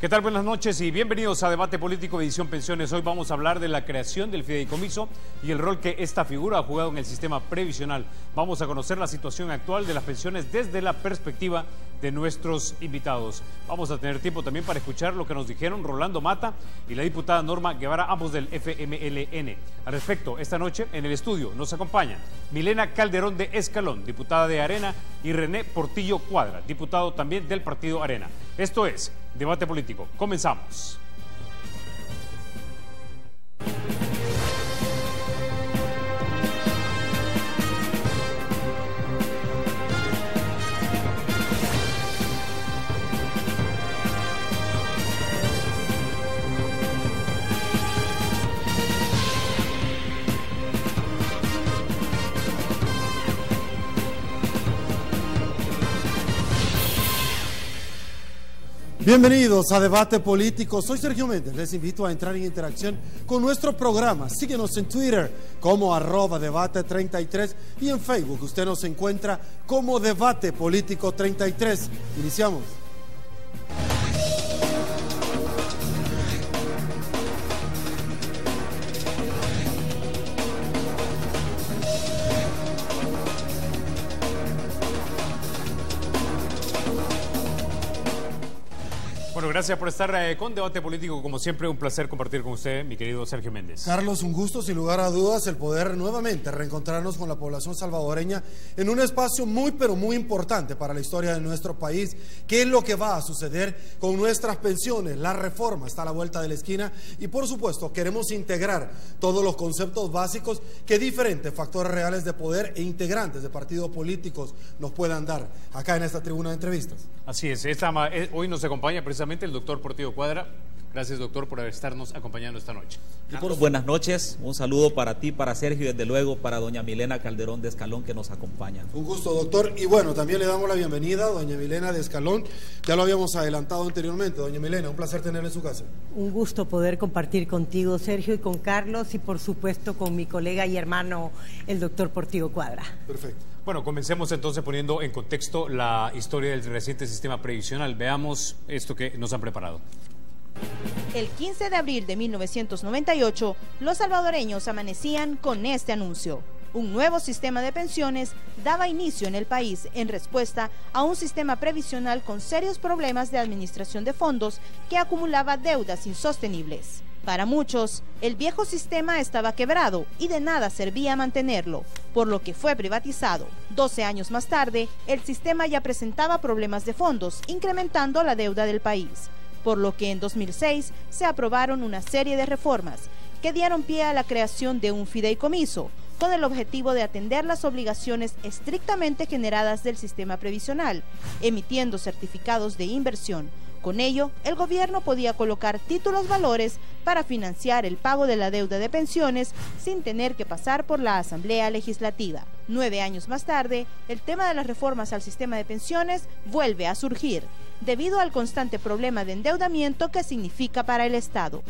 ¿Qué tal? Buenas noches y bienvenidos a Debate Político Edición Pensiones. Hoy vamos a hablar de la creación del fideicomiso y el rol que esta figura ha jugado en el sistema previsional. Vamos a conocer la situación actual de las pensiones desde la perspectiva de nuestros invitados. Vamos a tener tiempo también para escuchar lo que nos dijeron Rolando Mata y la diputada Norma Guevara, ambos del FMLN. Al respecto, esta noche en el estudio nos acompañan Milena Calderón de Escalón, diputada de Arena, y René Portillo Cuadra, diputado también del partido Arena. Esto es Debate Político. Comenzamos. Bienvenidos a Debate Político. Soy Sergio Méndez. Les invito a entrar en interacción con nuestro programa. Síguenos en Twitter como @debate33 y en Facebook usted nos encuentra como Debate Político 33. Iniciamos. Gracias por estar con Debate Político. Como siempre, un placer compartir con usted, mi querido Sergio Méndez. Carlos, un gusto, sin lugar a dudas, el poder nuevamente reencontrarnos con la población salvadoreña en un espacio muy, pero muy importante para la historia de nuestro país. ¿Qué es lo que va a suceder con nuestras pensiones? La reforma está a la vuelta de la esquina y, por supuesto, queremos integrar todos los conceptos básicos que diferentes factores reales de poder e integrantes de partidos políticos nos puedan dar acá en esta tribuna de entrevistas. Así es. Hoy nos acompaña precisamente el doctor Portillo Cuadra. Gracias, doctor, por estarnos acompañando esta noche. Buenas noches, un saludo para ti, para Sergio y desde luego para doña Milena Calderón de Escalón, que nos acompaña. Un gusto, doctor, y bueno, también le damos la bienvenida a doña Milena de Escalón. Ya lo habíamos adelantado anteriormente. Doña Milena, un placer tenerla en su casa. Un gusto poder compartir contigo, Sergio, y con Carlos, y por supuesto con mi colega y hermano, el doctor Portillo Cuadra. Perfecto. Bueno, comencemos entonces poniendo en contexto la historia del reciente sistema previsional. Veamos esto que nos han preparado. El 15 de abril de 1998, los salvadoreños amanecían con este anuncio. Un nuevo sistema de pensiones daba inicio en el país en respuesta a un sistema previsional con serios problemas de administración de fondos que acumulaba deudas insostenibles. Para muchos, el viejo sistema estaba quebrado y de nada servía mantenerlo, por lo que fue privatizado. 12 años más tarde, el sistema ya presentaba problemas de fondos, incrementando la deuda del país, por lo que en 2006 se aprobaron una serie de reformas que dieron pie a la creación de un fideicomiso, con el objetivo de atender las obligaciones estrictamente generadas del sistema previsional, emitiendo certificados de inversión. Con ello, el gobierno podía colocar títulos valores para financiar el pago de la deuda de pensiones sin tener que pasar por la Asamblea Legislativa. 9 años más tarde, el tema de las reformas al sistema de pensiones vuelve a surgir, debido al constante problema de endeudamiento que significa para el Estado.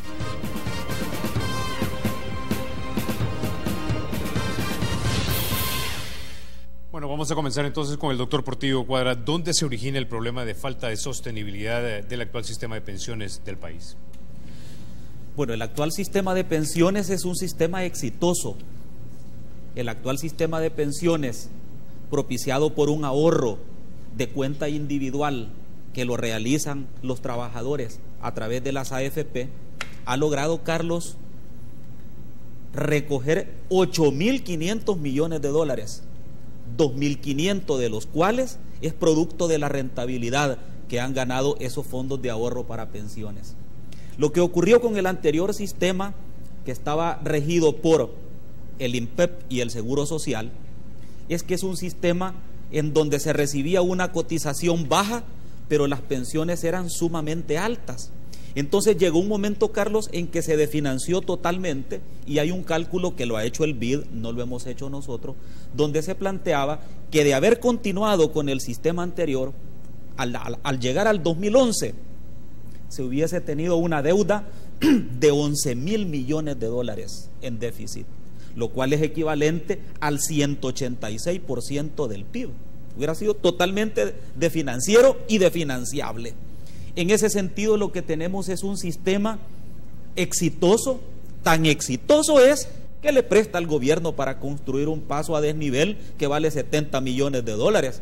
Bueno, vamos a comenzar entonces con el doctor Portillo Cuadra. ¿Dónde se origina el problema de falta de sostenibilidad del actual sistema de pensiones del país? Bueno, el actual sistema de pensiones es un sistema exitoso. El actual sistema de pensiones, propiciado por un ahorro de cuenta individual que lo realizan los trabajadores a través de las AFP, ha logrado, Carlos, recoger 8.500 millones de dólares. 2.500 de los cuales es producto de la rentabilidad que han ganado esos fondos de ahorro para pensiones. Lo que ocurrió con el anterior sistema, que estaba regido por el INPEP y el Seguro Social, es que es un sistema en donde se recibía una cotización baja, pero las pensiones eran sumamente altas. Entonces llegó un momento, Carlos, en que se desfinanció totalmente, y hay un cálculo que lo ha hecho el BID, no lo hemos hecho nosotros, donde se planteaba que de haber continuado con el sistema anterior, al llegar al 2011, se hubiese tenido una deuda de 11.000 millones de dólares en déficit, lo cual es equivalente al 186% del PIB. Hubiera sido totalmente de financiero y de financiable. En ese sentido, lo que tenemos es un sistema exitoso, tan exitoso es que le presta al gobierno para construir un paso a desnivel que vale 70 millones de dólares.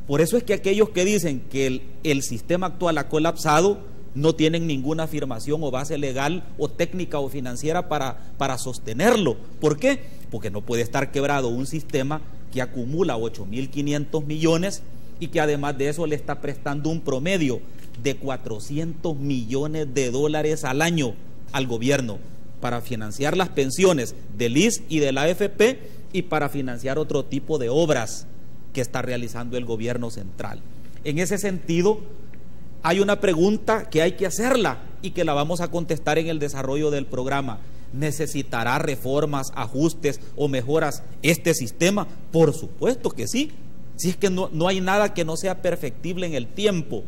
Por eso es que aquellos que dicen que el sistema actual ha colapsado no tienen ninguna afirmación o base legal o técnica o financiera para sostenerlo. ¿Por qué? Porque no puede estar quebrado un sistema que acumula 8.500 millones y que además de eso le está prestando un promedio de 400 millones de dólares al año al gobierno para financiar las pensiones del ISSSTE y de la AFP y para financiar otro tipo de obras que está realizando el gobierno central. En ese sentido, hay una pregunta que hay que hacerla y que la vamos a contestar en el desarrollo del programa. ¿Necesitará reformas, ajustes o mejoras este sistema? Por supuesto que sí. Si es que no hay nada que no sea perfectible en el tiempo.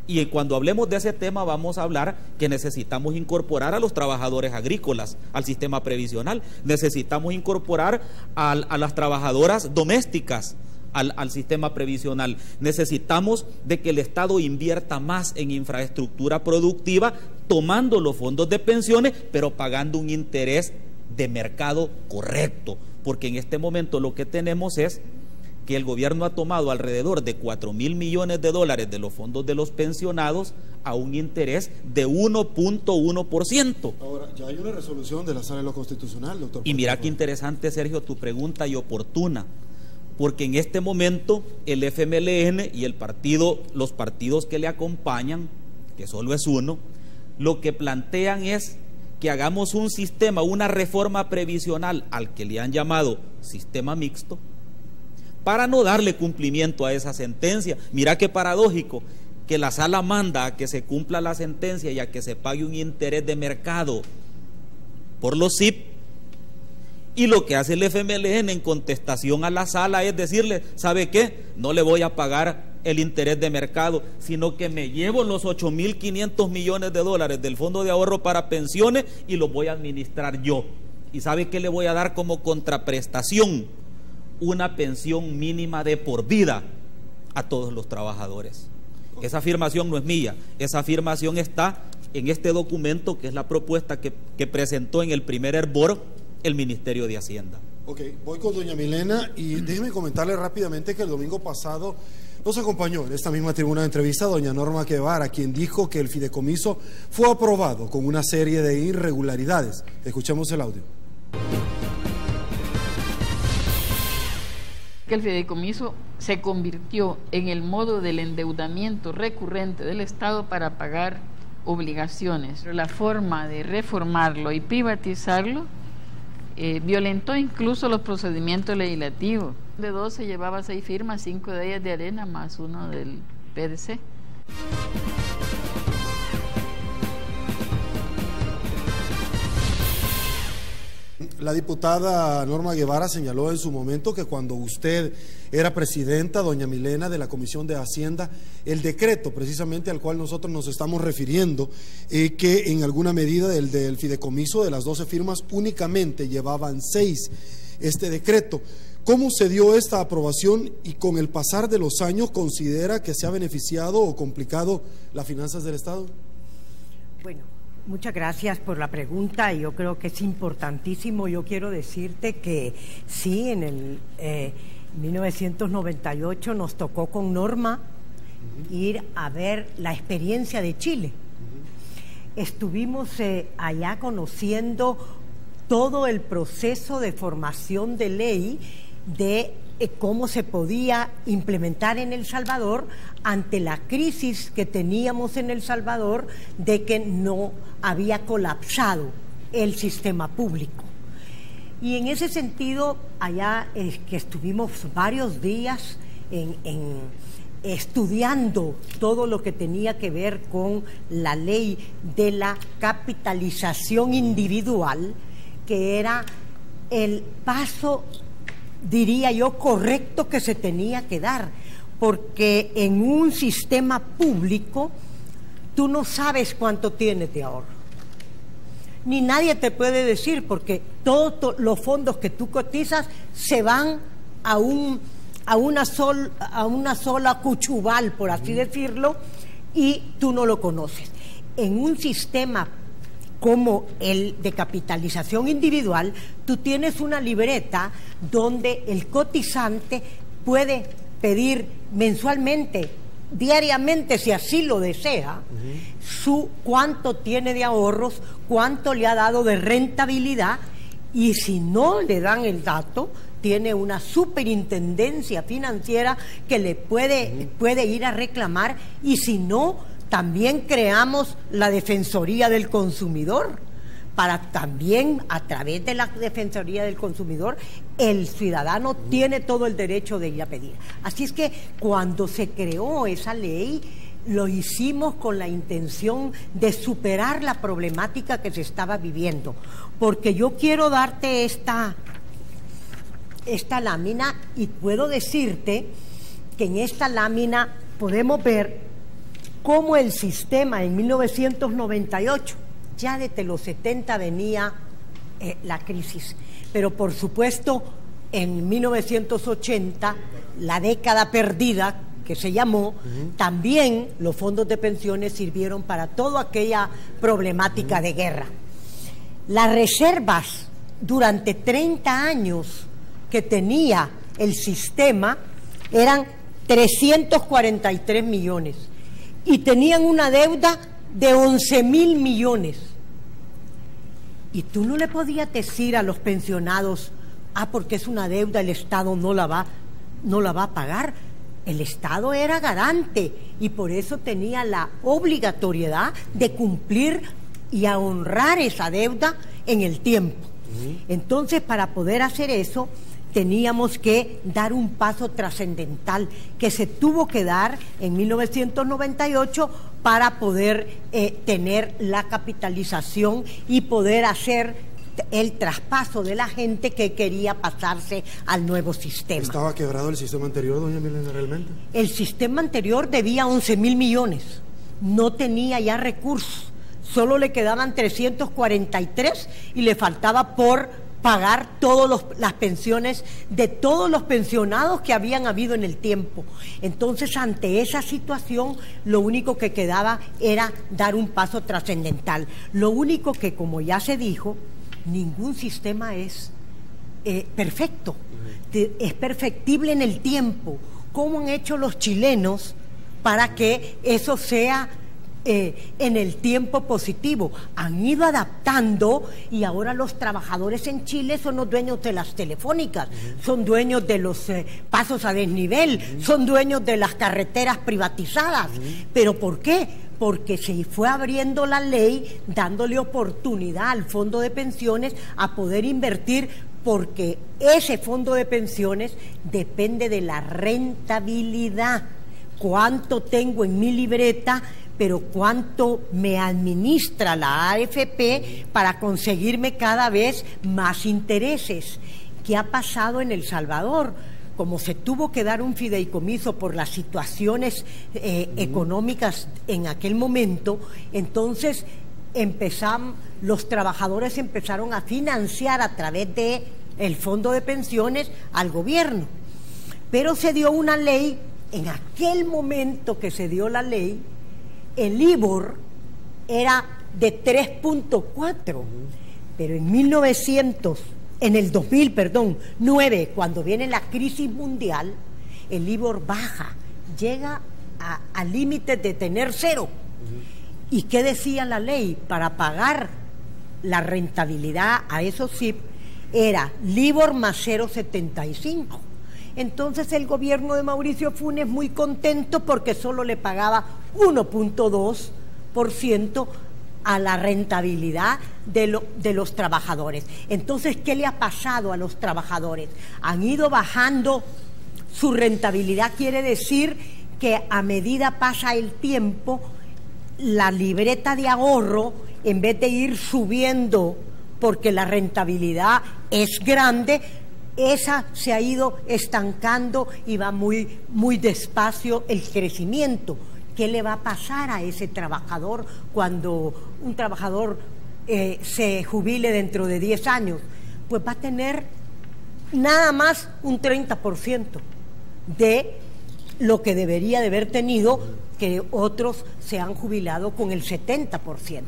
Y cuando hablemos de ese tema vamos a hablar que necesitamos incorporar a los trabajadores agrícolas al sistema previsional, necesitamos incorporar a las trabajadoras domésticas al sistema previsional, necesitamos de que el Estado invierta más en infraestructura productiva, tomando los fondos de pensiones, pero pagando un interés de mercado correcto, porque en este momento lo que tenemos es que el gobierno ha tomado alrededor de 4.000 millones de dólares de los fondos de los pensionados a un interés de 1.1%. Ahora, ya hay una resolución de la Sala de lo Constitucional, doctor. Y mira qué interesante, Sergio, tu pregunta y oportuna, porque en este momento el FMLN y los partidos que le acompañan, que solo es uno, lo que plantean es que hagamos un sistema, una reforma previsional al que le han llamado sistema mixto, para no darle cumplimiento a esa sentencia. Mira qué paradójico, que la sala manda a que se cumpla la sentencia y a que se pague un interés de mercado por los SIP, y lo que hace el FMLN en contestación a la sala es decirle, ¿sabe qué? No le voy a pagar el interés de mercado, sino que me llevo los 8.500 millones de dólares del Fondo de Ahorro para Pensiones y los voy a administrar yo. ¿Y sabe qué le voy a dar como contraprestación? Una pensión mínima de por vida a todos los trabajadores. Esa afirmación no es mía, esa afirmación está en este documento que es la propuesta que presentó en el primer hervor el Ministerio de Hacienda. Ok, voy con doña Milena y déjeme comentarle rápidamente que el domingo pasado nos acompañó en esta misma tribuna de entrevista doña Norma Guevara, quien dijo que el fideicomiso fue aprobado con una serie de irregularidades. Escuchemos el audio. Que el fideicomiso se convirtió en el modo del endeudamiento recurrente del Estado para pagar obligaciones. La forma de reformarlo y privatizarlo violentó incluso los procedimientos legislativos. De 12 llevaba 6 firmas, 5 de ellas de Arena más uno del PDC. La diputada Norma Guevara señaló en su momento que cuando usted era presidenta, doña Milena, de la Comisión de Hacienda, el decreto precisamente al cual nosotros nos estamos refiriendo, que en alguna medida el del fideicomiso de las 12 firmas únicamente llevaban 6 este decreto. ¿Cómo se dio esta aprobación y con el pasar de los años considera que se ha beneficiado o complicado las finanzas del Estado? Bueno, muchas gracias por la pregunta. Yo creo que es importantísimo. Yo quiero decirte que sí, en el 1998 nos tocó con Norma ir a ver la experiencia de Chile. Estuvimos allá conociendo todo el proceso de formación de ley de cómo se podía implementar en El Salvador ante la crisis que teníamos en El Salvador de que no había colapsado el sistema público. Y en ese sentido, allá que estuvimos varios días estudiando todo lo que tenía que ver con la ley de la capitalización individual, que era el paso, diría yo, correcto que se tenía que dar, porque en un sistema público tú no sabes cuánto tienes de ahorro, ni nadie te puede decir, porque todos los fondos que tú cotizas se van a una sola cuchubal, por así decirlo, y tú no lo conoces. En un sistema como el de capitalización individual, tú tienes una libreta donde el cotizante puede pedir mensualmente, diariamente, si así lo desea, cuánto tiene de ahorros, cuánto le ha dado de rentabilidad, y si no le dan el dato, tiene una superintendencia financiera que le puede ir a reclamar, y si no, también creamos la Defensoría del Consumidor, para también, a través de la Defensoría del Consumidor, el ciudadano tiene todo el derecho de ir a pedir. Así es que cuando se creó esa ley, lo hicimos con la intención de superar la problemática que se estaba viviendo. Porque yo quiero darte esta lámina, y puedo decirte que en esta lámina podemos ver cómo el sistema en 1998, ya desde los 70 venía la crisis, pero por supuesto en 1980, la década perdida que se llamó, también los fondos de pensiones sirvieron para toda aquella problemática de guerra. Las reservas durante 30 años que tenía el sistema eran 343 millones y tenían una deuda de 11.000 millones. Y tú no le podías decir a los pensionados, porque es una deuda, el Estado no la va a pagar. El Estado era garante y por eso tenía la obligatoriedad de cumplir y a honrar esa deuda en el tiempo. Entonces, para poder hacer eso, teníamos que dar un paso trascendental que se tuvo que dar en 1998 para poder tener la capitalización y poder hacer el traspaso de la gente que quería pasarse al nuevo sistema. ¿Estaba quebrado el sistema anterior, doña Milena, realmente? El sistema anterior debía 11.000 millones, no tenía ya recursos, solo le quedaban 343 y le faltaba por pagar todas las pensiones de todos los pensionados que habían habido en el tiempo. Entonces, ante esa situación, lo único que quedaba era dar un paso trascendental. Lo único que, como ya se dijo, ningún sistema es perfecto, es perfectible en el tiempo. ¿Cómo han hecho los chilenos para que eso sea en el tiempo positivo? Han ido adaptando y ahora los trabajadores en Chile son los dueños de las telefónicas, son dueños de los pasos a desnivel, son dueños de las carreteras privatizadas. ¿Pero por qué? Porque se fue abriendo la ley, dándole oportunidad al fondo de pensiones a poder invertir, porque ese fondo de pensiones depende de la rentabilidad. ¿Cuánto tengo en mi libreta? Pero cuánto me administra la AFP para conseguirme cada vez más intereses. ¿Qué ha pasado en El Salvador? Como se tuvo que dar un fideicomiso por las situaciones económicas en aquel momento, entonces los trabajadores empezaron a financiar a través de el fondo de pensiones al gobierno. Pero se dio una ley, en aquel momento que se dio la ley, el IBOR era de 3.4, pero en el 2009, cuando viene la crisis mundial, el IBOR baja, llega al límite de tener 0. ¿Y qué decía la ley? Para pagar la rentabilidad a esos SIP era LIBOR más 0.75. Entonces el gobierno de Mauricio Funes muy contento porque solo le pagaba 1.2% a la rentabilidad de los trabajadores. Entonces, ¿qué le ha pasado a los trabajadores? Han ido bajando su rentabilidad, quiere decir que a medida pasa el tiempo, la libreta de ahorro, en vez de ir subiendo porque la rentabilidad es grande, esa se ha ido estancando y va muy, muy despacio el crecimiento. ¿Qué le va a pasar a ese trabajador cuando un trabajador se jubile dentro de 10 años? Pues va a tener nada más un 30% de lo que debería de haber tenido, que otros se han jubilado con el 70%.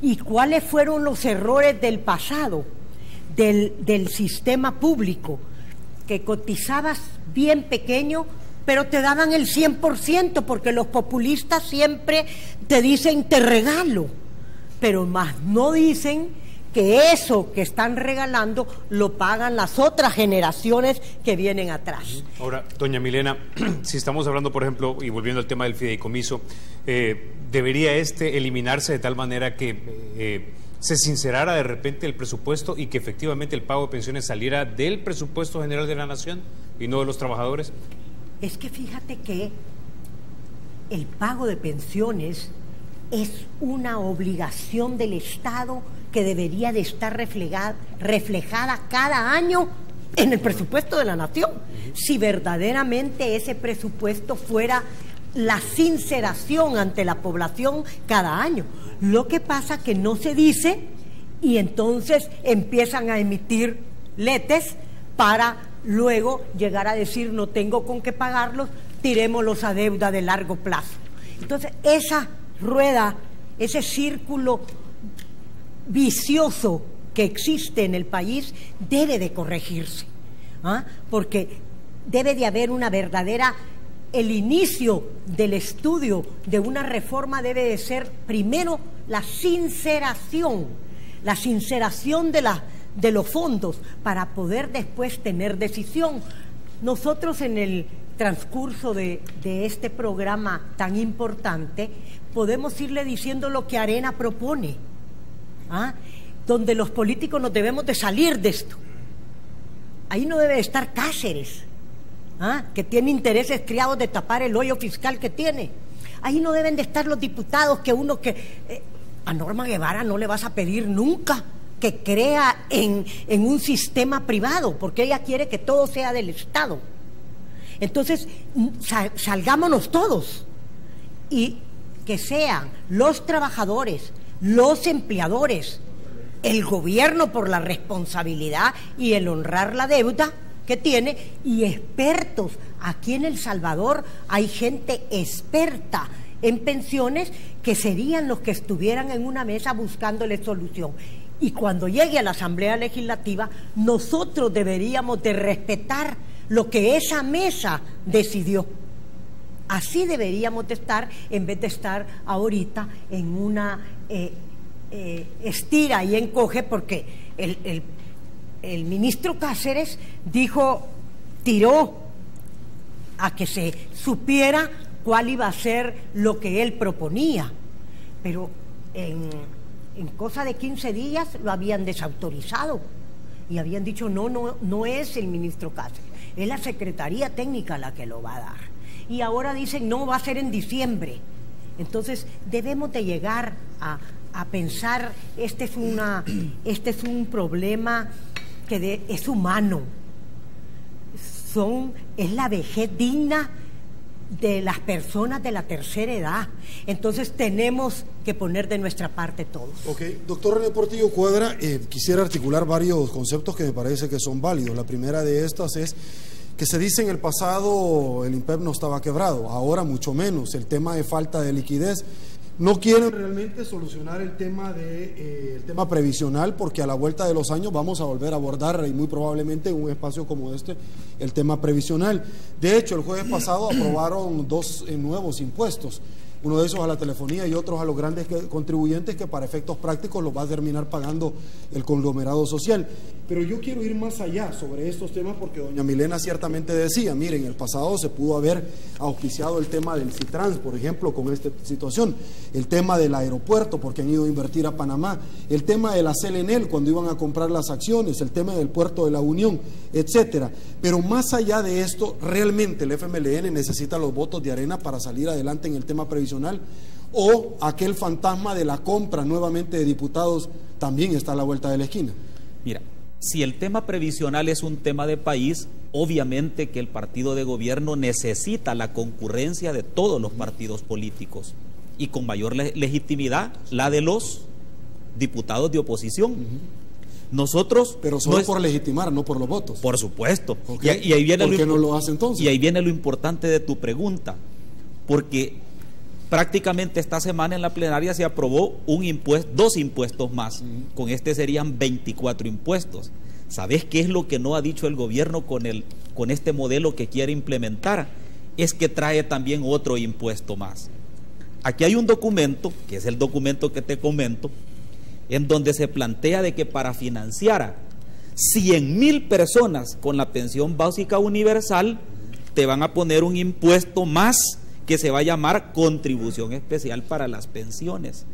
¿Y cuáles fueron los errores del pasado, del sistema público? Que cotizabas bien pequeño, pero te daban el 100%, porque los populistas siempre te dicen te regalo, pero más no dicen que eso que están regalando lo pagan las otras generaciones que vienen atrás. Ahora, doña Milena, si estamos hablando, por ejemplo, y volviendo al tema del fideicomiso, ¿debería eliminarse de tal manera que se sincerara de repente el presupuesto y que efectivamente el pago de pensiones saliera del presupuesto general de la nación y no de los trabajadores? Es que fíjate que el pago de pensiones es una obligación del Estado que debería de estar reflejada cada año en el presupuesto de la nación. Si verdaderamente ese presupuesto fuera la sinceración ante la población cada año. Lo que pasa que no se dice, y entonces empiezan a emitir letes para luego llegar a decir no tengo con qué pagarlos, tirémoslos a deuda de largo plazo. Entonces esa rueda, ese círculo vicioso que existe en el país debe de corregirse, porque debe de haber una verdadera, el inicio del estudio de una reforma debe de ser primero la sinceración de los fondos para poder después tener decisión. Nosotros en el transcurso de este programa tan importante podemos irle diciendo lo que Arena propone, donde los políticos nos debemos de salir de esto. Ahí no debe estar Cáceres, que tiene intereses criados de tapar el hoyo fiscal que tiene. Ahí no deben de estar los diputados a Norma Guevara no le vas a pedir nunca que crea en un sistema privado, porque ella quiere que todo sea del Estado. Entonces, salgámonos todos y que sean los trabajadores, los empleadores, el gobierno por la responsabilidad y el honrar la deuda que tiene, y expertos. Aquí en El Salvador hay gente experta en pensiones que serían los que estuvieran en una mesa buscándole solución. Y cuando llegue a la Asamblea Legislativa, nosotros deberíamos de respetar lo que esa mesa decidió. Así deberíamos de estar, en vez de estar ahorita en una estira y encoge, porque el ministro Cáceres tiró a que se supiera cuál iba a ser lo que él proponía, pero en cosa de 15 días lo habían desautorizado y habían dicho no es el ministro Cáceres, es la Secretaría Técnica la que lo va a dar, y ahora dicen no, va a ser en diciembre. Entonces debemos de llegar a pensar, este es un problema que es humano, es la vejez digna de las personas de la tercera edad. Entonces tenemos que poner de nuestra parte todos. Ok, doctor René Portillo Cuadra, quisiera articular varios conceptos que me parece que son válidos. La primera de estas es que se dice en el pasado el INPEP no estaba quebrado, ahora mucho menos. El tema de falta de liquidez. No quieren realmente solucionar el tema previsional, porque a la vuelta de los años vamos a volver a abordar, y muy probablemente en un espacio como este, el tema previsional. De hecho, el jueves pasado aprobaron dos nuevos impuestos, uno de esos a la telefonía y otros a los grandes contribuyentes, que para efectos prácticos los va a terminar pagando el conglomerado social. Pero yo quiero ir más allá sobre estos temas, porque doña Milena ciertamente decía, miren, en el pasado se pudo haber auspiciado el tema del Citrans, por ejemplo, con esta situación, el tema del aeropuerto, porque han ido a invertir a Panamá, el tema de la CLNL cuando iban a comprar las acciones, el tema del puerto de la Unión, etcétera. Pero más allá de esto, realmente el FMLN necesita los votos de Arena para salir adelante en el tema previsional, o aquel fantasma de la compra nuevamente de diputados también está a la vuelta de la esquina. Mira, si el tema previsional es un tema de país, obviamente que el partido de gobierno necesita la concurrencia de todos los partidos políticos, y con mayor legitimidad la de los diputados de oposición. Nosotros... Pero solo por legitimar, no por los votos. Por supuesto. Okay. Y ahí viene ¿Por qué no lo hace entonces? Y ahí viene lo importante de tu pregunta. Porque prácticamente esta semana en la plenaria se aprobó dos impuestos más. Con este serían 24 impuestos. ¿Sabes qué es lo que no ha dicho el gobierno con este modelo que quiere implementar? Es que trae también otro impuesto más. Aquí hay un documento, que es el documento que te comento, en donde se plantea de que para financiar a 100,000 personas con la pensión básica universal, te van a poner un impuesto más que se va a llamar contribución especial para las pensiones.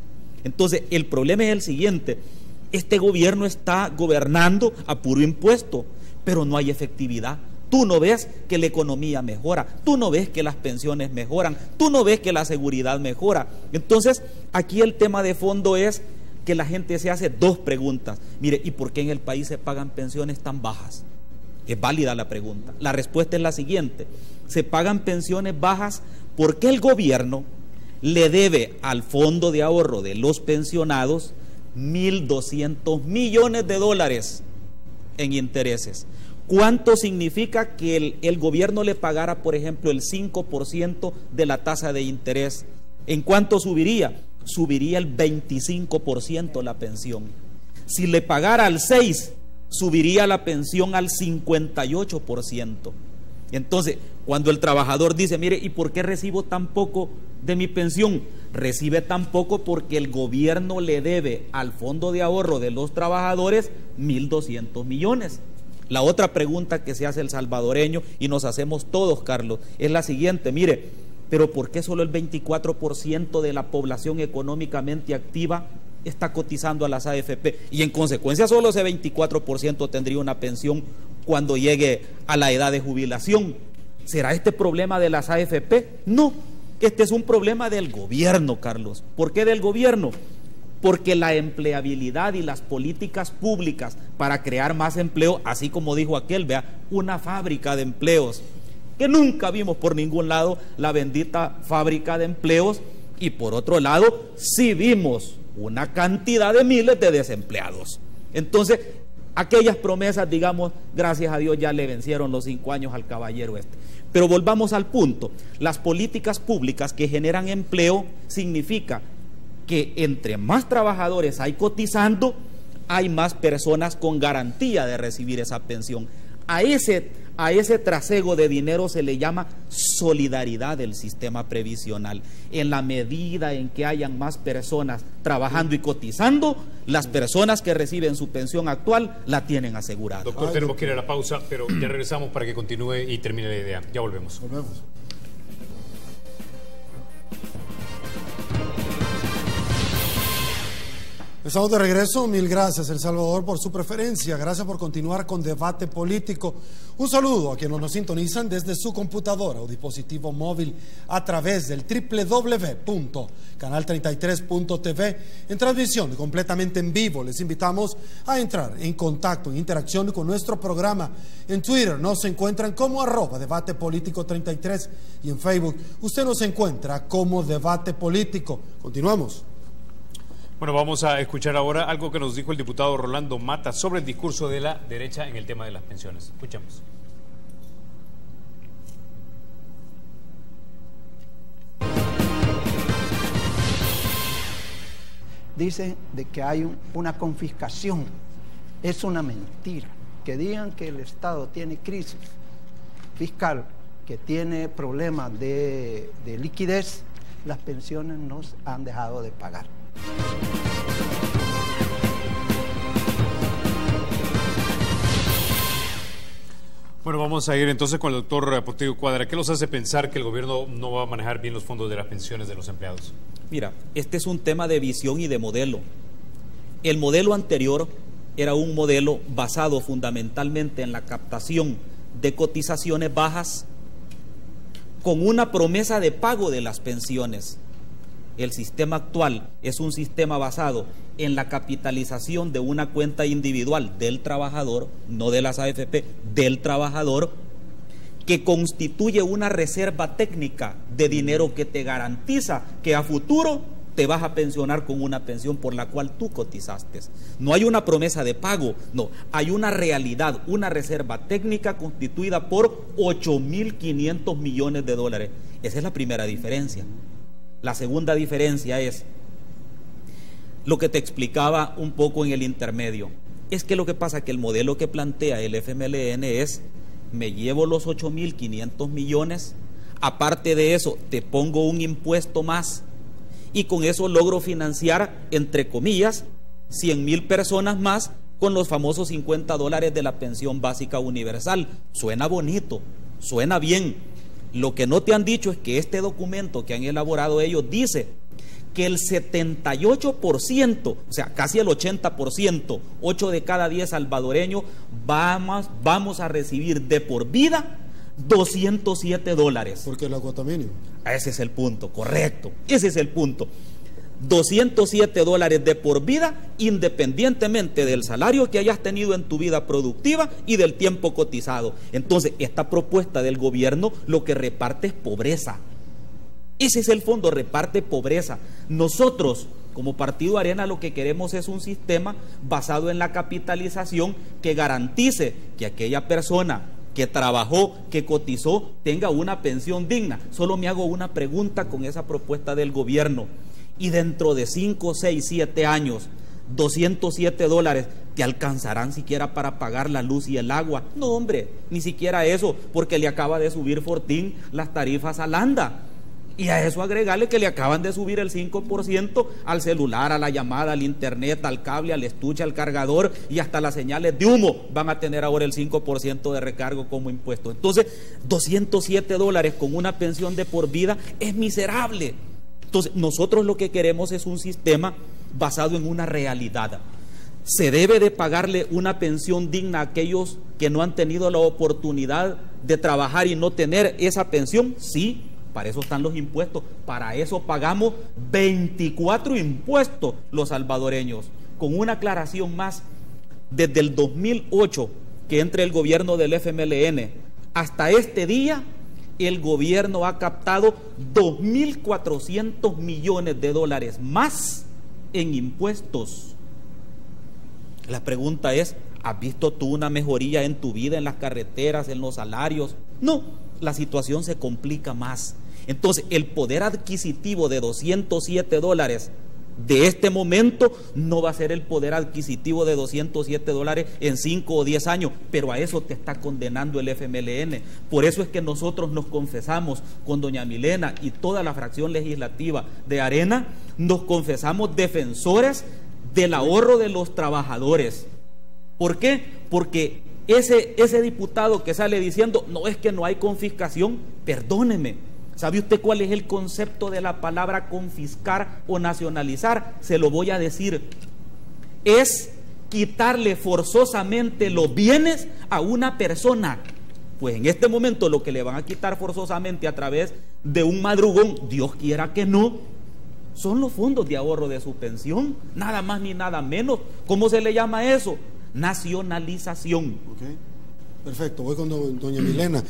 Entonces, el problema es el siguiente: este gobierno está gobernando a puro impuesto, pero no hay efectividad. Tú no ves que la economía mejora, tú no ves que las pensiones mejoran, tú no ves que la seguridad mejora. Entonces, aquí el tema de fondo es que la gente se hace dos preguntas. Mire, ¿y por qué en el país se pagan pensiones tan bajas? Es válida la pregunta. La respuesta es la siguiente: se pagan pensiones bajas porque el gobierno le debe al fondo de ahorro de los pensionados 1.200 millones de dólares en intereses. ¿Cuánto significa que el gobierno le pagara, por ejemplo, el 5% de la tasa de interés? ¿En cuánto subiría? Subiría el 25% la pensión. Si le pagara al 6%, subiría la pensión al 58%. Entonces, cuando el trabajador dice, mire, ¿y por qué recibo tan poco de mi pensión? Recibe tan poco porque el gobierno le debe al fondo de ahorro de los trabajadores 1.200 millones. La otra pregunta que se hace el salvadoreño, y nos hacemos todos, Carlos, es la siguiente: mire, pero ¿por qué solo el 24% de la población económicamente activa está cotizando a las AFP? Y en consecuencia solo ese 24% tendría una pensión cuando llegue a la edad de jubilación. ¿Será este problema de las AFP? No, este es un problema del gobierno, Carlos. ¿Por qué del gobierno? Porque la empleabilidad y las políticas públicas para crear más empleo, así como dijo aquel, vea, una fábrica de empleos, que nunca vimos por ningún lado la bendita fábrica de empleos, y por otro lado sí vimos una cantidad de miles de desempleados. Entonces, aquellas promesas, digamos, gracias a Dios ya le vencieron los 5 años al caballero este. Pero volvamos al punto: las políticas públicas que generan empleo significa que entre más trabajadores hay cotizando, hay más personas con garantía de recibir esa pensión. A ese trasiego de dinero se le llama solidaridad del sistema previsional. En la medida en que hayan más personas trabajando y cotizando, las personas que reciben su pensión actual la tienen asegurada. Doctor, tenemos que ir a la pausa, pero ya regresamos para que continúe y termine la idea. Ya volvemos. Volvemos. Estamos de regreso. Mil gracias, El Salvador, por su preferencia. Gracias por continuar con Debate Político. Un saludo a quienes nos sintonizan desde su computadora o dispositivo móvil a través del www.canal33.tv en transmisión completamente en vivo. Les invitamos a entrar en contacto, en interacción con nuestro programa. En Twitter nos encuentran como @Debate Político 33 y en Facebook usted nos encuentra como Debate Político. Continuamos. Bueno, vamos a escuchar ahora algo que nos dijo el diputado Rolando Mata sobre el discurso de la derecha en el tema de las pensiones. Escuchemos. Dicen de que hay una confiscación. Es una mentira. Que digan que el Estado tiene crisis fiscal, que tiene problemas de liquidez, las pensiones nos han dejado de pagar. Bueno, vamos a ir entonces con el doctor Portillo Cuadra. ¿Qué los hace pensar que el gobierno no va a manejar bien los fondos de las pensiones de los empleados? Mira, este es un tema de visión y de modelo. El modelo anterior era un modelo basado fundamentalmente en la captación de cotizaciones bajas con una promesa de pago de las pensiones. El sistema actual es un sistema basado en la capitalización de una cuenta individual del trabajador, no de las AFP, del trabajador, que constituye una reserva técnica de dinero que te garantiza que a futuro te vas a pensionar con una pensión por la cual tú cotizaste. No hay una promesa de pago, no, hay una realidad, una reserva técnica constituida por 8.500 millones de dólares. Esa es la primera diferencia. La segunda diferencia es lo que te explicaba un poco en el intermedio. Es que lo que pasa es que el modelo que plantea el FMLN es: me llevo los 8.500 millones, aparte de eso te pongo un impuesto más, y con eso logro financiar, entre comillas, 100,000 personas más con los famosos $50 de la pensión básica universal. Suena bonito, suena bien. Lo que no te han dicho es que este documento que han elaborado ellos dice que el 78%, o sea, casi el 80%, 8 de cada 10 salvadoreños, vamos a recibir de por vida $207. Porque la cuota mínima. Ese es el punto, correcto. Ese es el punto. $207 de por vida, independientemente del salario que hayas tenido en tu vida productiva y del tiempo cotizado. Entonces, esta propuesta del gobierno lo que reparte es pobreza. Ese es el fondo, reparte pobreza. Nosotros, como Partido Arena, lo que queremos es un sistema basado en la capitalización que garantice que aquella persona que trabajó, que cotizó, tenga una pensión digna. Solo me hago una pregunta con esa propuesta del gobierno: y dentro de 5, 6, 7 años, $207, ¿te alcanzarán siquiera para pagar la luz y el agua? No, hombre, ni siquiera eso, porque le acaba de subir Fortín las tarifas a Landa. Y a eso agregarle que le acaban de subir el 5% al celular, a la llamada, al internet, al cable, al estuche, al cargador, y hasta las señales de humo van a tener ahora el 5% de recargo como impuesto. Entonces, $207 con una pensión de por vida es miserable. Entonces, nosotros lo que queremos es un sistema basado en una realidad. ¿Se debe de pagarle una pensión digna a aquellos que no han tenido la oportunidad de trabajar y no tener esa pensión? Sí. Para eso están los impuestos, para eso pagamos 24 impuestos los salvadoreños. Con una aclaración más: desde el 2008 que entre el gobierno del FMLN hasta este día, el gobierno ha captado 2.400 millones de dólares más en impuestos. La pregunta es: ¿has visto tú una mejoría en tu vida, en las carreteras, en los salarios? No, la situación se complica más. Entonces, el poder adquisitivo de $207 de este momento no va a ser el poder adquisitivo de $207 en 5 o 10 años, pero a eso te está condenando el FMLN. Por eso es que nosotros nos confesamos con doña Milena y toda la fracción legislativa de Arena, nos confesamos defensores del ahorro de los trabajadores. ¿Por qué? Porque ese diputado que sale diciendo: no, es que no hay confiscación, perdóneme, ¿sabe usted cuál es el concepto de la palabra confiscar o nacionalizar? Se lo voy a decir: es quitarle forzosamente los bienes a una persona. Pues en este momento lo que le van a quitar forzosamente a través de un madrugón, Dios quiera que no, son los fondos de ahorro de su pensión, nada más ni nada menos. ¿Cómo se le llama eso? Nacionalización. Okay. Perfecto, voy con doña Milena.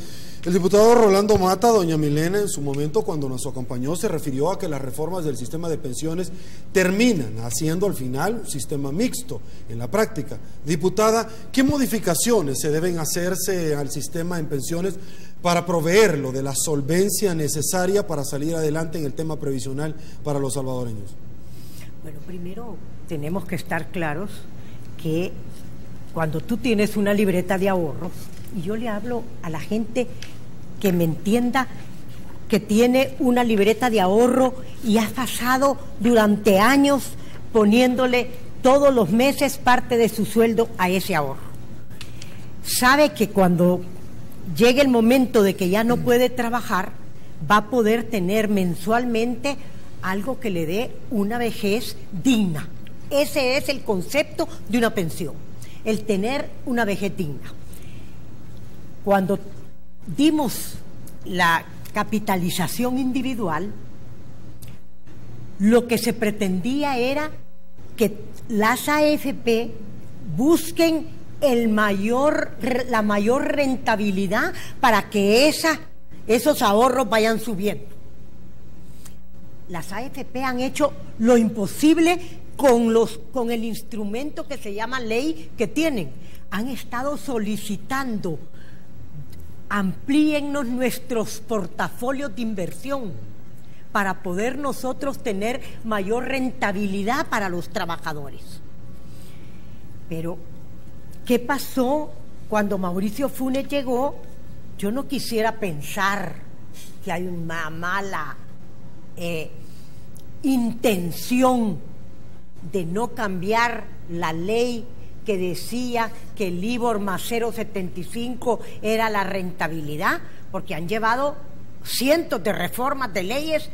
El diputado Rolando Mata, doña Milena, en su momento cuando nos acompañó, se refirió a que las reformas del sistema de pensiones terminan haciendo al final un sistema mixto en la práctica. Diputada, ¿qué modificaciones se deben hacerse al sistema en pensiones para proveerlo de la solvencia necesaria para salir adelante en el tema previsional para los salvadoreños? Bueno, primero tenemos que estar claros que cuando tú tienes una libreta de ahorros, y yo le hablo a la gente que me entienda, que tiene una libreta de ahorro y ha pasado durante años poniéndole todos los meses parte de su sueldo a ese ahorro, sabe que cuando llegue el momento de que ya no puede trabajar, va a poder tener mensualmente algo que le dé una vejez digna. Ese es el concepto de una pensión, el tener una vejez digna. Cuando dimos la capitalización individual, lo que se pretendía era que las AFP busquen la mayor rentabilidad para que esos ahorros vayan subiendo. las AFP han hecho lo imposible con el instrumento que se llama ley que tienen. Han estado solicitando, amplíennos nuestros portafolios de inversión para poder nosotros tener mayor rentabilidad para los trabajadores. Pero, ¿qué pasó cuando Mauricio Funes llegó? Yo no quisiera pensar que hay una mala intención de no cambiar la ley que decía que el LIBOR más 0,75 era la rentabilidad, porque han llevado cientos de reformas de leyes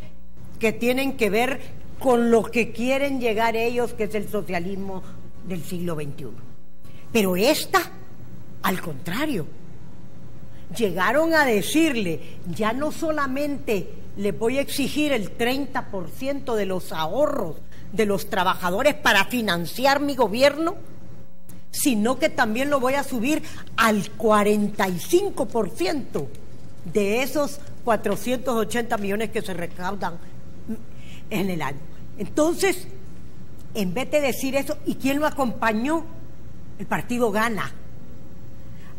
que tienen que ver con lo que quieren llegar ellos, que es el socialismo del siglo XXI. Pero esta, al contrario, llegaron a decirle, ya no solamente les voy a exigir el 30% de los ahorros de los trabajadores para financiar mi gobierno, sino que también lo voy a subir al 45% de esos 480 millones que se recaudan en el año. Entonces, en vez de decir eso, ¿y quién lo acompañó? El partido Gana.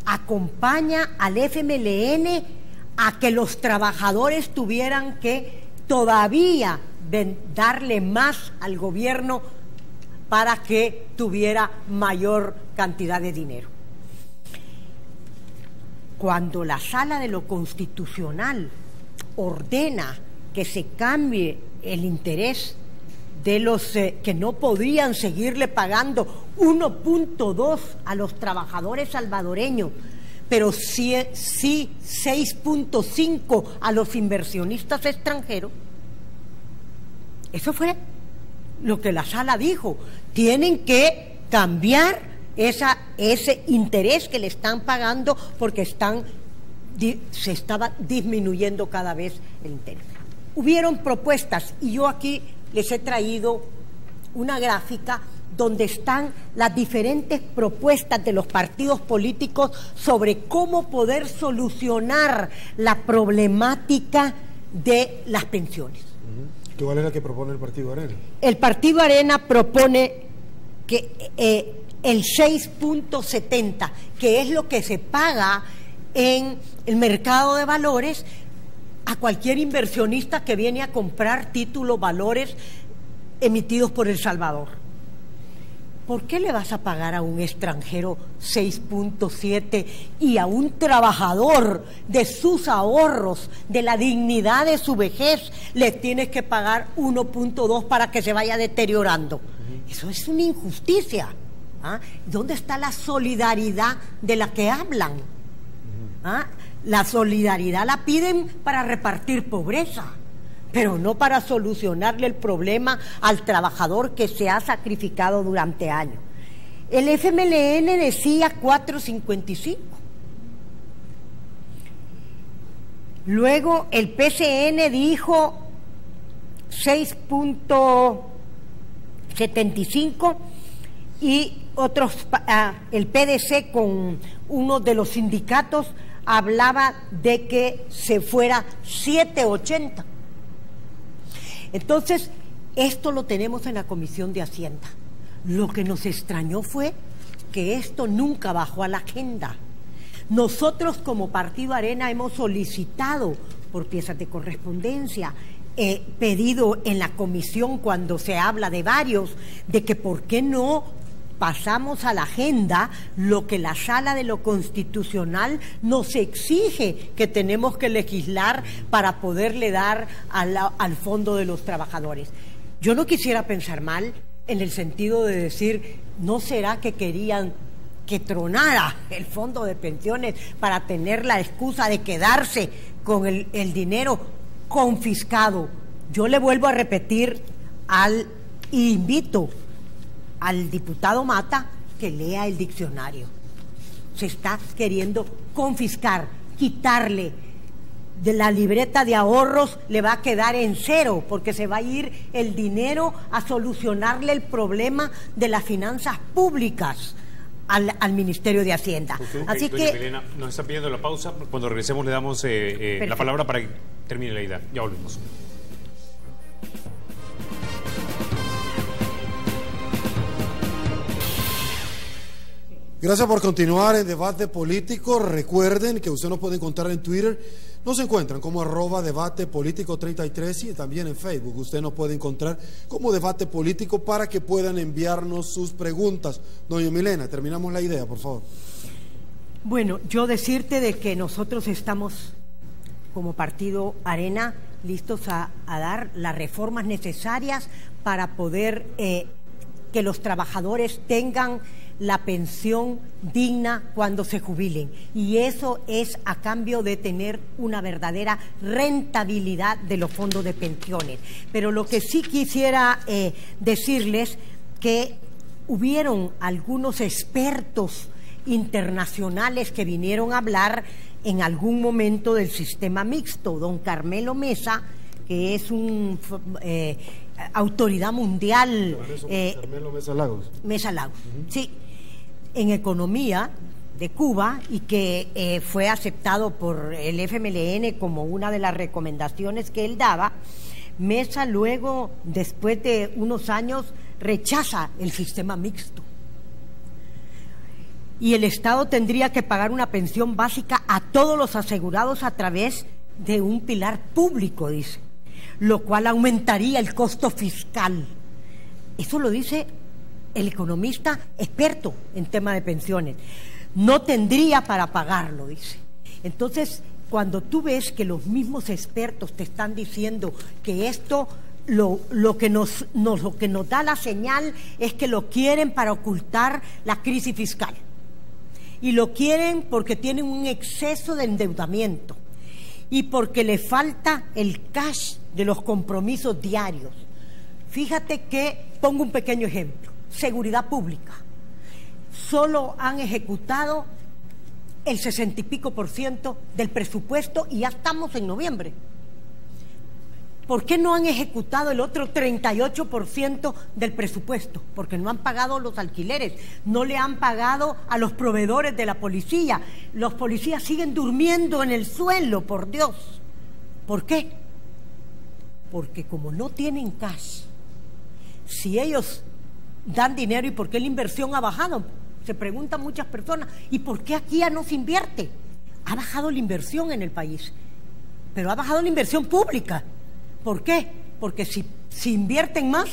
Acompaña al FMLN a que los trabajadores tuvieran que todavía darle más al gobierno para que tuviera mayor cantidad de dinero. Cuando la Sala de lo Constitucional ordena que se cambie el interés de los que no podían seguirle pagando 1.2 a los trabajadores salvadoreños, pero sí 6.5 a los inversionistas extranjeros, eso fue lo que la Sala dijo. Tienen que cambiar ese interés que le están pagando porque se estaba disminuyendo cada vez el interés. Hubieron propuestas y yo aquí les he traído una gráfica donde están las diferentes propuestas de los partidos políticos sobre cómo poder solucionar la problemática de las pensiones. ¿Cuál es la que propone el Partido Arena? El Partido Arena propone que el 6.70, que es lo que se paga en el mercado de valores a cualquier inversionista que viene a comprar títulos, valores emitidos por El Salvador. ¿Por qué le vas a pagar a un extranjero 6.7 y a un trabajador de sus ahorros, de la dignidad de su vejez, le tienes que pagar 1.2 para que se vaya deteriorando? Eso es una injusticia. ¿Ah? ¿Dónde está la solidaridad de la que hablan? ¿Ah? La solidaridad la piden para repartir pobreza, pero no para solucionarle el problema al trabajador que se ha sacrificado durante años. El FMLN decía 4.55. Luego el PCN dijo 6.75 y otros, el PDC con uno de los sindicatos hablaba de que se fuera 7.80. Entonces, esto lo tenemos en la Comisión de Hacienda. Lo que nos extrañó fue que esto nunca bajó a la agenda. Nosotros como Partido Arena hemos solicitado por piezas de correspondencia, pedido en la comisión cuando se habla de varios, de que por qué no pasamos a la agenda lo que la Sala de lo Constitucional nos exige que tenemos que legislar para poderle dar al Fondo de los Trabajadores. Yo no quisiera pensar mal en el sentido de decir, ¿no será que querían que tronara el fondo de pensiones para tener la excusa de quedarse con el dinero confiscado? Yo le vuelvo a repetir y invito al diputado Mata que lea el diccionario. Se está queriendo confiscar, quitarle de la libreta de ahorros, le va a quedar en cero porque se va a ir el dinero a solucionarle el problema de las finanzas públicas al Ministerio de Hacienda. Así doña que Milena, nos está pidiendo la pausa. Cuando regresemos le damos la palabra para que termine la idea. Ya volvemos. Gracias por continuar en Debate Político. Recuerden que usted nos puede encontrar en Twitter. Nos encuentran como @debatepolítico33 y también en Facebook. Usted nos puede encontrar como Debate Político para que puedan enviarnos sus preguntas. Doña Milena, terminamos la idea, por favor. Bueno, yo decirte de que nosotros estamos como Partido Arena listos a dar las reformas necesarias para poder que los trabajadores tengan la pensión digna cuando se jubilen, y eso es a cambio de tener una verdadera rentabilidad de los fondos de pensiones. Pero lo que sí quisiera decirles que hubieron algunos expertos internacionales que vinieron a hablar en algún momento del sistema mixto. Don Carmelo Mesa, que es un autoridad mundial. Carmelo Mesa Lagos. Mesa Lagos, sí, en economía de Cuba, y que fue aceptado por el FMLN como una de las recomendaciones que él daba. Mesa luego, después de unos años, rechaza el sistema mixto. Y el Estado tendría que pagar una pensión básica a todos los asegurados a través de un pilar público, dice, lo cual aumentaría el costo fiscal. Eso lo dice el economista experto en tema de pensiones. No tendría para pagarlo, dice. Entonces, cuando tú ves que los mismos expertos te están diciendo que esto lo que nos da la señal es que lo quieren para ocultar la crisis fiscal, y lo quieren porque tienen un exceso de endeudamiento y porque le falta el cash de los compromisos diarios. Fíjate que, pongo un pequeño ejemplo: seguridad pública. Solo han ejecutado el 60 y pico % del presupuesto y ya estamos en noviembre. ¿Por qué no han ejecutado el otro 38% del presupuesto? Porque no han pagado los alquileres, no le han pagado a los proveedores de la policía. Los policías siguen durmiendo en el suelo, por Dios. ¿Por qué? Porque como no tienen cash, si ellos dan dinero, ¿y por qué la inversión ha bajado? Se preguntan muchas personas, ¿y por qué aquí ya no se invierte? Ha bajado la inversión en el país, pero ha bajado la inversión pública. ¿Por qué? Porque si invierten más,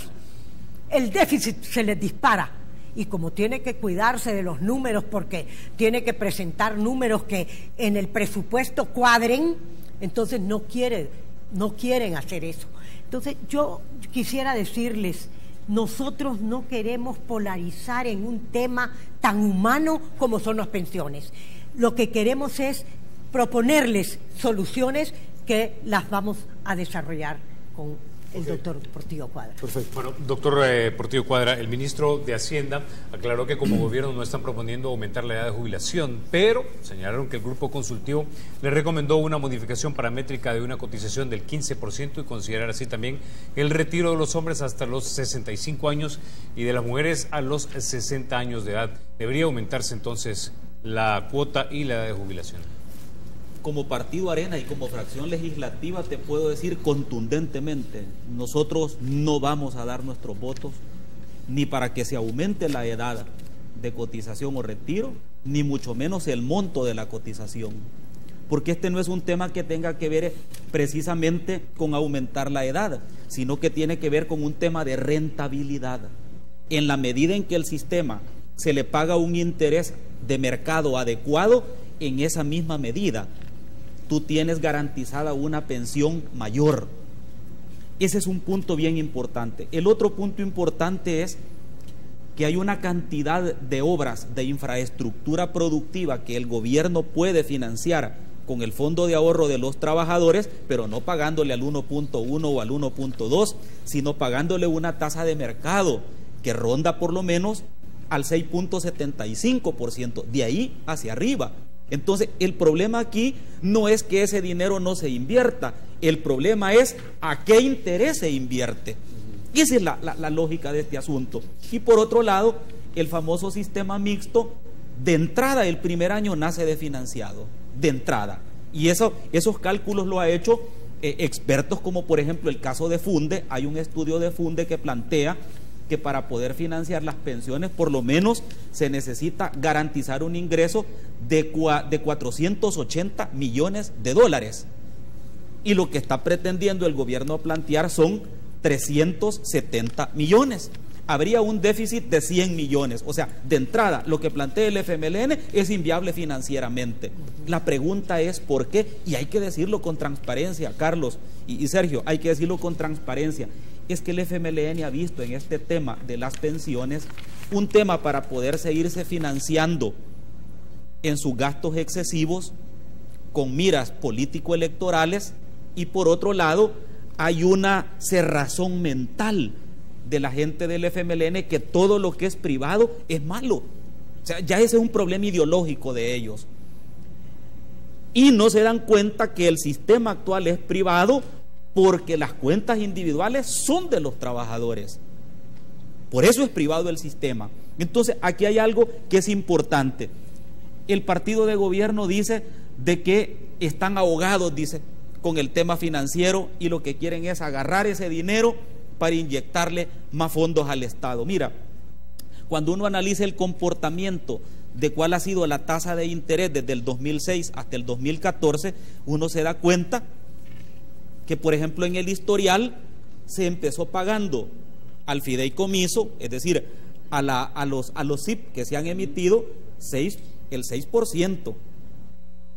el déficit se les dispara. Y como tiene que cuidarse de los números, porque tiene que presentar números que en el presupuesto cuadren, entonces no quieren hacer eso. Entonces yo quisiera decirles, nosotros no queremos polarizar en un tema tan humano como son las pensiones. Lo que queremos es proponerles soluciones que las vamos a desarrollar con el doctor Portillo Cuadra. Perfecto. Bueno, doctor Portillo Cuadra, el ministro de Hacienda aclaró que como gobierno no están proponiendo aumentar la edad de jubilación, pero señalaron que el grupo consultivo le recomendó una modificación paramétrica de una cotización del 15% y considerar así también el retiro de los hombres hasta los 65 años y de las mujeres a los 60 años de edad. ¿Debería aumentarse entonces la cuota y la edad de jubilación? Como Partido Arena y como fracción legislativa te puedo decir contundentemente, nosotros no vamos a dar nuestros votos ni para que se aumente la edad de cotización o retiro, ni mucho menos el monto de la cotización, porque este no es un tema que tenga que ver precisamente con aumentar la edad, sino que tiene que ver con un tema de rentabilidad. En la medida en que el sistema se le paga un interés de mercado adecuado, en esa misma medida tú tienes garantizada una pensión mayor. Ese es un punto bien importante. El otro punto importante es que hay una cantidad de obras de infraestructura productiva que el gobierno puede financiar con el fondo de ahorro de los trabajadores, pero no pagándole al 1.1 o al 1.2, sino pagándole una tasa de mercado que ronda por lo menos al 6.75%, de ahí hacia arriba. Entonces, el problema aquí no es que ese dinero no se invierta, el problema es a qué interés se invierte. Y esa es la lógica de este asunto. Y por otro lado, el famoso sistema mixto, de entrada el primer año nace desfinanciado, de entrada. Y esos cálculos lo ha hecho expertos como por ejemplo el caso de Funde. Hay un estudio de Funde que plantea que para poder financiar las pensiones por lo menos se necesita garantizar un ingreso de 480 millones de dólares. Y lo que está pretendiendo el gobierno plantear son 370 millones. Habría un déficit de 100 millones. O sea, de entrada, lo que plantea el FMLN es inviable financieramente. La pregunta es ¿por qué? Y hay que decirlo con transparencia, Carlos y Sergio, hay que decirlo con transparencia. Es que el FMLN ha visto en este tema de las pensiones un tema para poder seguirse financiando en sus gastos excesivos con miras político-electorales, y por otro lado hay una cerrazón mental de la gente del FMLN que todo lo que es privado es malo. O sea, ya ese es un problema ideológico de ellos. Y no se dan cuenta que el sistema actual es privado porque las cuentas individuales son de los trabajadores. Por eso es privado el sistema. Entonces, aquí hay algo que es importante. El partido de gobierno dice de que están ahogados, dice, con el tema financiero, y lo que quieren es agarrar ese dinero para inyectarle más fondos al Estado. Mira, cuando uno analiza el comportamiento de cuál ha sido la tasa de interés desde el 2006 hasta el 2014, uno se da cuenta que, por ejemplo, en el historial se empezó pagando al fideicomiso, es decir, a los SIP que se han emitido, el 6%.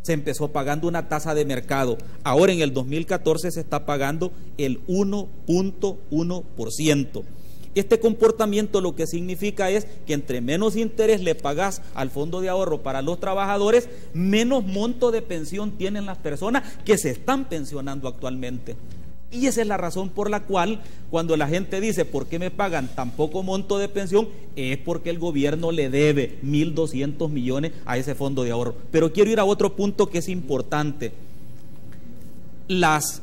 Se empezó pagando una tasa de mercado. Ahora en el 2014 se está pagando el 1.1%. Este comportamiento lo que significa es que entre menos interés le pagas al fondo de ahorro para los trabajadores, menos monto de pensión tienen las personas que se están pensionando actualmente. Y esa es la razón por la cual cuando la gente dice ¿por qué me pagan tan poco monto de pensión? Es porque el gobierno le debe 1.200 millones a ese fondo de ahorro. Pero quiero ir a otro punto que es importante. Los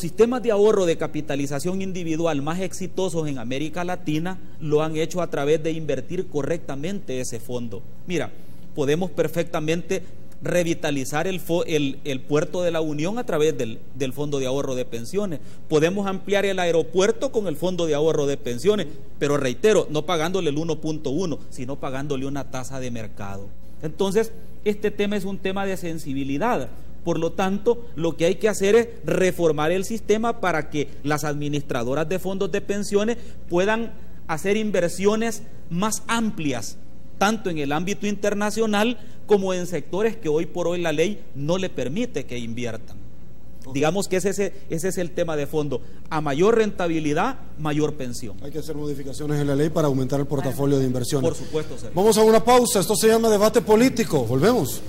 sistemas de ahorro de capitalización individual más exitosos en América Latina lo han hecho a través de invertir correctamente ese fondo. Mira, podemos perfectamente revitalizar el puerto de la Unión a través del fondo de ahorro de pensiones. Podemos ampliar el aeropuerto con el fondo de ahorro de pensiones, pero reitero, no pagándole el 1.1, sino pagándole una tasa de mercado. Entonces, este tema es un tema de sensibilidad. Por lo tanto, lo que hay que hacer es reformar el sistema para que las administradoras de fondos de pensiones puedan hacer inversiones más amplias, tanto en el ámbito internacional como en sectores que hoy por hoy la ley no le permite que inviertan. Okay. Digamos que ese es el tema de fondo. A mayor rentabilidad, mayor pensión. Hay que hacer modificaciones en la ley para aumentar el portafolio de inversiones. Por supuesto, Sergio. Vamos a una pausa. Esto se llama debate político. Volvemos.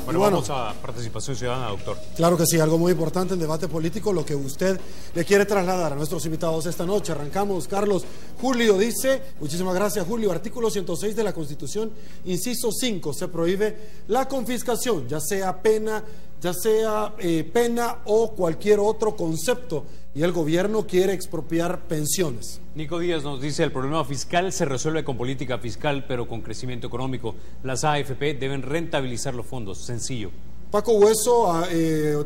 Bueno, vamos a participación ciudadana, doctor. Claro que sí, algo muy importante en debate político, lo que usted le quiere trasladar a nuestros invitados esta noche. Arrancamos, Carlos. Julio dice, muchísimas gracias, Julio, artículo 106 de la Constitución, inciso 5, se prohíbe la confiscación, ya sea pena o cualquier otro concepto, y el gobierno quiere expropiar pensiones. Nico Díaz nos dice, el problema fiscal se resuelve con política fiscal, pero con crecimiento económico. Las AFP deben rentabilizar los fondos, sencillo. Paco Hueso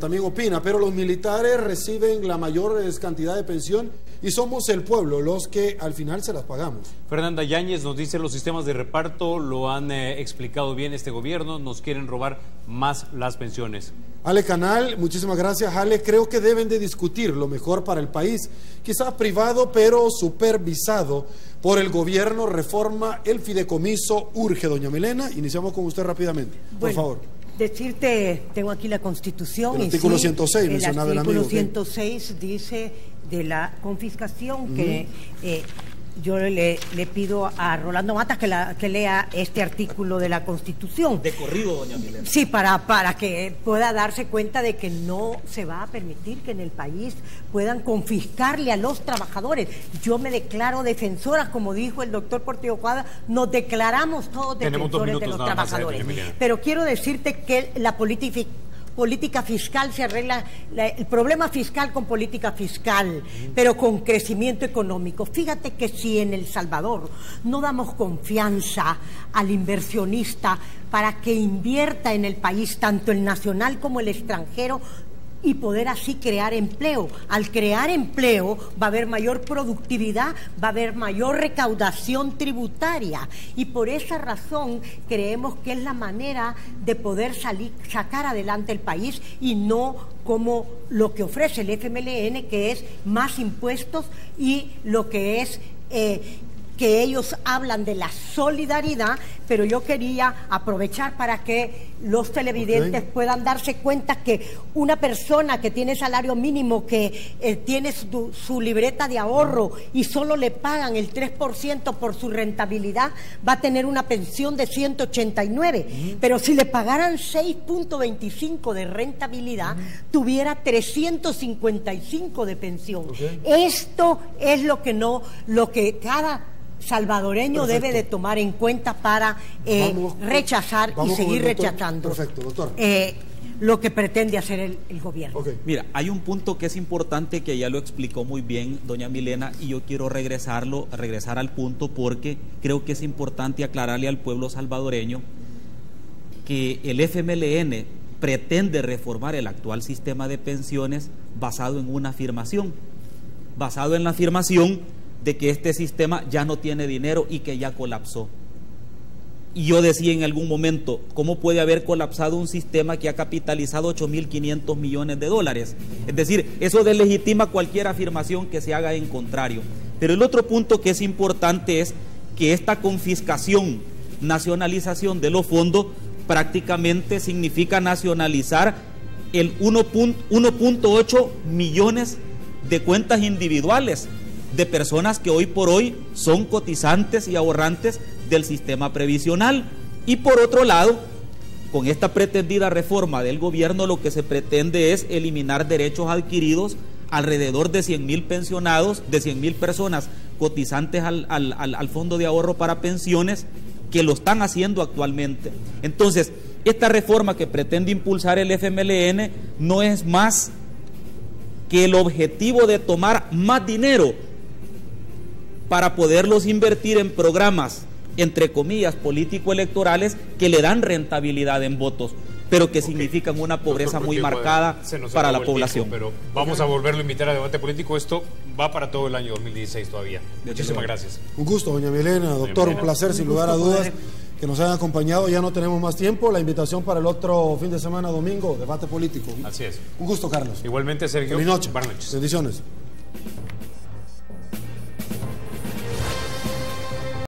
también opina, pero los militares reciben la mayor cantidad de pensión y somos el pueblo los que al final se las pagamos. Fernanda Yáñez nos dice, los sistemas de reparto lo han explicado bien este gobierno, nos quieren robar más las pensiones. Ale Canal, muchísimas gracias, Ale. Creo que deben de discutir lo mejor para el país, quizás privado pero supervisado por el gobierno. Reforma el fideicomiso urge. Doña Milena, iniciamos con usted rápidamente, por favor. Decirte, tengo aquí la Constitución. El artículo 106, mencionaba el amigo. El artículo 106 dice de la confiscación que yo le pido a Rolando Matas que lea este artículo de la Constitución. De corrido, doña Milena. Sí, para que pueda darse cuenta de que no se va a permitir que en el país puedan confiscarle a los trabajadores. Yo me declaro defensora, como dijo el doctor Portillo Cuadra, nos declaramos todos defensores de los trabajadores. Pero quiero decirte que la política política fiscal se arregla, el problema fiscal con política fiscal, pero con crecimiento económico. Fíjate que si en El Salvador no damos confianza al inversionista para que invierta en el país, tanto el nacional como el extranjero, y poder así crear empleo. Al crear empleo va a haber mayor productividad, va a haber mayor recaudación tributaria, y por esa razón creemos que es la manera de poder sacar adelante el país, y no como lo que ofrece el FMLN, que es más impuestos, y lo que es que ellos hablan de la solidaridad, pero yo quería aprovechar para que los televidentes puedan darse cuenta que una persona que tiene salario mínimo, que tiene su libreta de ahorro y solo le pagan el 3% por su rentabilidad, va a tener una pensión de 189, pero si le pagaran 6.25 de rentabilidad, tuviera 355 de pensión. Esto es lo que cada salvadoreño debe de tomar en cuenta para rechazar y seguir rechazando lo que pretende hacer el gobierno. Mira, hay un punto que es importante, que ya lo explicó muy bien doña Milena, y yo quiero regresar al punto, porque creo que es importante aclararle al pueblo salvadoreño que el FMLN pretende reformar el actual sistema de pensiones basado en una afirmación, de que este sistema ya no tiene dinero y que ya colapsó. Y yo decía en algún momento, ¿cómo puede haber colapsado un sistema que ha capitalizado 8.500 millones de dólares? Es decir, eso deslegitima cualquier afirmación que se haga en contrario. Pero el otro punto que es importante es que esta confiscación, nacionalización de los fondos, prácticamente significa nacionalizar el 1.8 millones de cuentas individuales de personas que hoy por hoy son cotizantes y ahorrantes del sistema previsional. Y por otro lado, con esta pretendida reforma del gobierno, lo que se pretende es eliminar derechos adquiridos alrededor de 100.000 pensionados, de 100.000 personas cotizantes al Fondo de Ahorro para Pensiones, que lo están haciendo actualmente. Entonces, esta reforma que pretende impulsar el FMLN no es más que el objetivo de tomar más dinero para poderlos invertir en programas, entre comillas, político-electorales, que le dan rentabilidad en votos, pero que significan una pobreza muy marcada para la población. Pero vamos a volverlo a invitar a debate político. Esto va para todo el año 2016 todavía. Muchísimas gracias. Un gusto, doña Milena. Doctor, un placer, sin lugar a dudas, que nos hayan acompañado. Ya no tenemos más tiempo. La invitación para el otro fin de semana, domingo, debate político. Así es. Un gusto, Carlos. Igualmente, Sergio. Feliz noche. Buenas noches. Bendiciones.